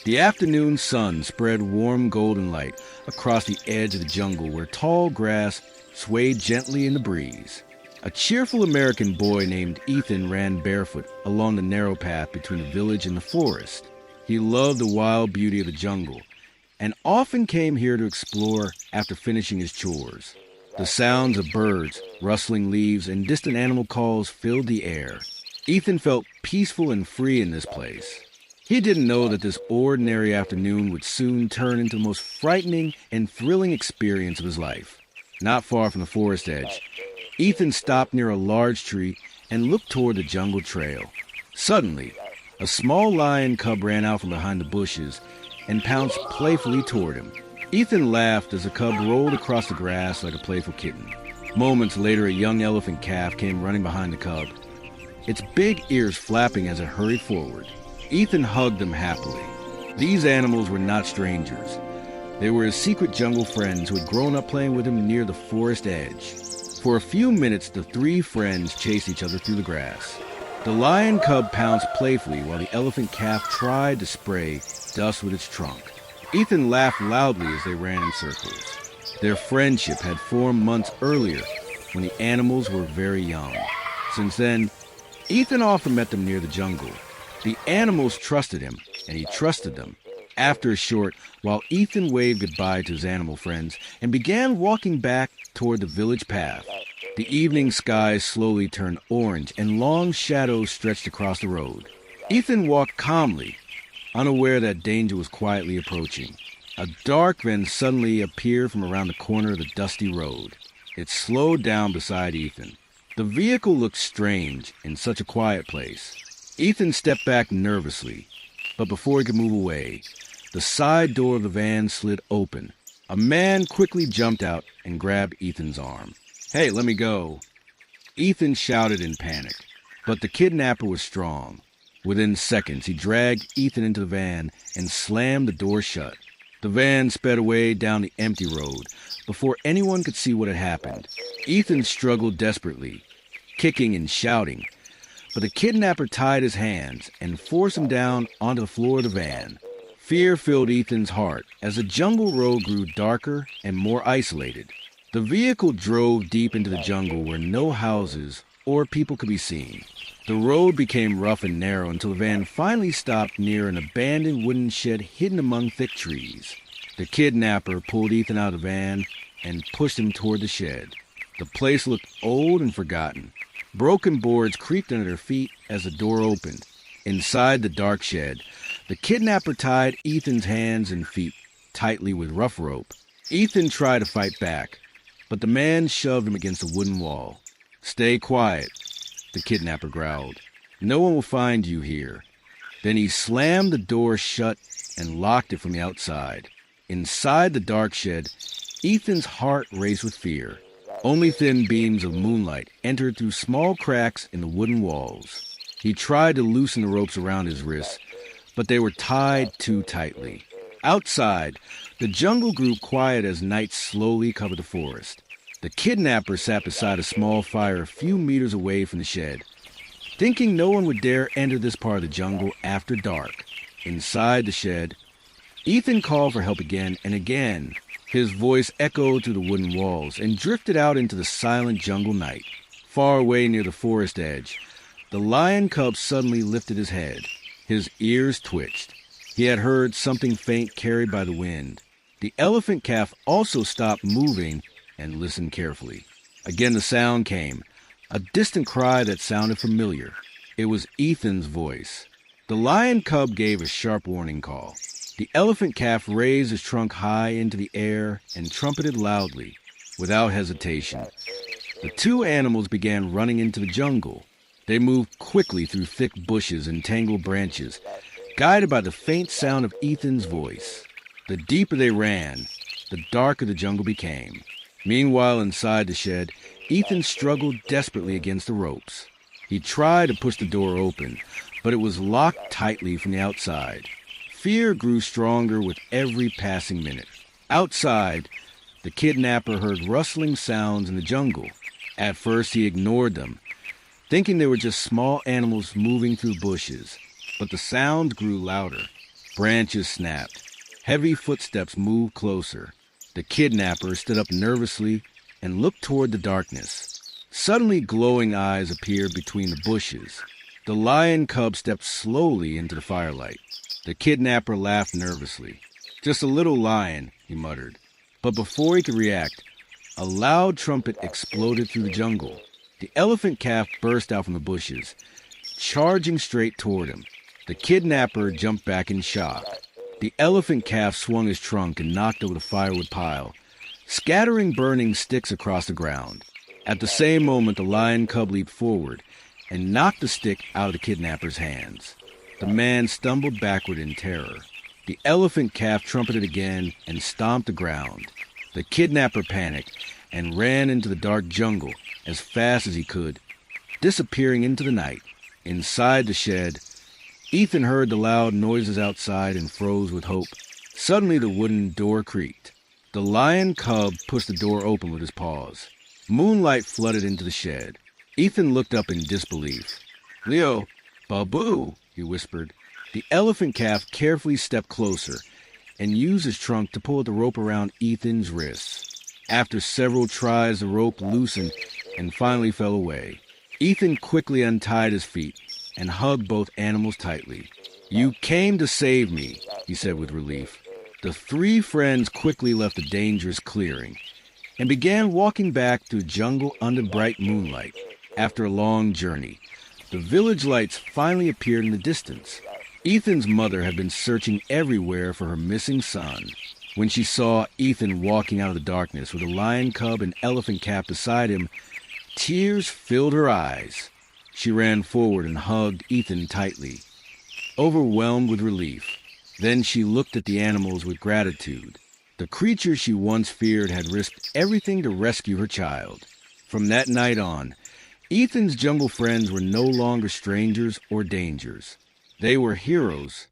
The afternoon sun spread warm golden light across the edge of the jungle where tall grass swayed gently in the breeze. A cheerful American boy named Ethan ran barefoot along the narrow path between the village and the forest. He loved the wild beauty of the jungle and often came here to explore after finishing his chores. The sounds of birds, rustling leaves, and distant animal calls filled the air. Ethan felt peaceful and free in this place. He didn't know that this ordinary afternoon would soon turn into the most frightening and thrilling experience of his life. Not far from the forest edge, Ethan stopped near a large tree and looked toward the jungle trail. Suddenly, a small lion cub ran out from behind the bushes and pounced playfully toward him. Ethan laughed as the cub rolled across the grass like a playful kitten. Moments later, a young elephant calf came running behind the cub, its big ears flapping as it hurried forward. Ethan hugged them happily. These animals were not strangers. They were his secret jungle friends who had grown up playing with him near the forest edge. For a few minutes, the three friends chased each other through the grass. The lion cub pounced playfully while the elephant calf tried to spray dust with its trunk. Ethan laughed loudly as they ran in circles. Their friendship had formed months earlier when the animals were very young. Since then, Ethan often met them near the jungle. The animals trusted him, and he trusted them. After a short while, Ethan waved goodbye to his animal friends and began walking back toward the village path. The evening sky slowly turned orange, and long shadows stretched across the road. Ethan walked calmly, unaware that danger was quietly approaching. A dark van suddenly appeared from around the corner of the dusty road. It slowed down beside Ethan. The vehicle looked strange in such a quiet place. Ethan stepped back nervously, but before he could move away, the side door of the van slid open. A man quickly jumped out and grabbed Ethan's arm. "Hey, let me go!" Ethan shouted in panic, but the kidnapper was strong. Within seconds, he dragged Ethan into the van and slammed the door shut. The van sped away down the empty road before anyone could see what had happened. Ethan struggled desperately, kicking and shouting, but the kidnapper tied his hands and forced him down onto the floor of the van. Fear filled Ethan's heart as the jungle road grew darker and more isolated. The vehicle drove deep into the jungle where no houses or people could be seen. The road became rough and narrow until the van finally stopped near an abandoned wooden shed hidden among thick trees. The kidnapper pulled Ethan out of the van and pushed him toward the shed. The place looked old and forgotten. Broken boards creaked under their feet as the door opened. Inside the dark shed, the kidnapper tied Ethan's hands and feet tightly with rough rope. Ethan tried to fight back, but the man shoved him against a wooden wall. "Stay quiet," the kidnapper growled. "No one will find you here." Then he slammed the door shut and locked it from the outside. Inside the dark shed, Ethan's heart raced with fear. Only thin beams of moonlight entered through small cracks in the wooden walls. He tried to loosen the ropes around his wrists, but they were tied too tightly. Outside, the jungle grew quiet as night slowly covered the forest. The kidnapper sat beside a small fire a few meters away from the shed, thinking no one would dare enter this part of the jungle after dark. Inside the shed, Ethan called for help again and again. His voice echoed through the wooden walls and drifted out into the silent jungle night. Far away near the forest edge, the lion cub suddenly lifted his head. His ears twitched. He had heard something faint carried by the wind. The elephant calf also stopped moving and listened carefully. Again the sound came, a distant cry that sounded familiar. It was Ethan's voice. The lion cub gave a sharp warning call. The elephant calf raised his trunk high into the air and trumpeted loudly. Without hesitation, the two animals began running into the jungle. They moved quickly through thick bushes and tangled branches, guided by the faint sound of Ethan's voice. The deeper they ran, the darker the jungle became. Meanwhile, inside the shed, Ethan struggled desperately against the ropes. He tried to push the door open, but it was locked tightly from the outside. Fear grew stronger with every passing minute. Outside, the kidnapper heard rustling sounds in the jungle. At first, he ignored them, thinking they were just small animals moving through bushes. But the sounds grew louder. Branches snapped. Heavy footsteps moved closer. The kidnapper stood up nervously and looked toward the darkness. Suddenly, glowing eyes appeared between the bushes. The lion cub stepped slowly into the firelight. The kidnapper laughed nervously. "Just a little lion," he muttered. But before he could react, a loud trumpet exploded through the jungle. The elephant calf burst out from the bushes, charging straight toward him. The kidnapper jumped back in shock. The elephant calf swung his trunk and knocked over the firewood pile, scattering burning sticks across the ground. At the same moment, the lion cub leaped forward and knocked the stick out of the kidnapper's hands. The man stumbled backward in terror. The elephant calf trumpeted again and stomped the ground. The kidnapper panicked and ran into the dark jungle as fast as he could, disappearing into the night. Inside the shed, Ethan heard the loud noises outside and froze with hope. Suddenly, the wooden door creaked. The lion cub pushed the door open with his paws. Moonlight flooded into the shed. Ethan looked up in disbelief. "Leo, Babu," he whispered. The elephant calf carefully stepped closer and used his trunk to pull the rope around Ethan's wrists. After several tries, the rope loosened and finally fell away. Ethan quickly untied his feet and hugged both animals tightly. "You came to save me," he said with relief. The three friends quickly left the dangerous clearing and began walking back through jungle under bright moonlight. After a long journey, the village lights finally appeared in the distance. Ethan's mother had been searching everywhere for her missing son. When she saw Ethan walking out of the darkness with a lion cub and elephant calf beside him, tears filled her eyes. She ran forward and hugged Ethan tightly, overwhelmed with relief. Then she looked at the animals with gratitude. The creature she once feared had risked everything to rescue her child. From that night on, Ethan's jungle friends were no longer strangers or dangers. They were heroes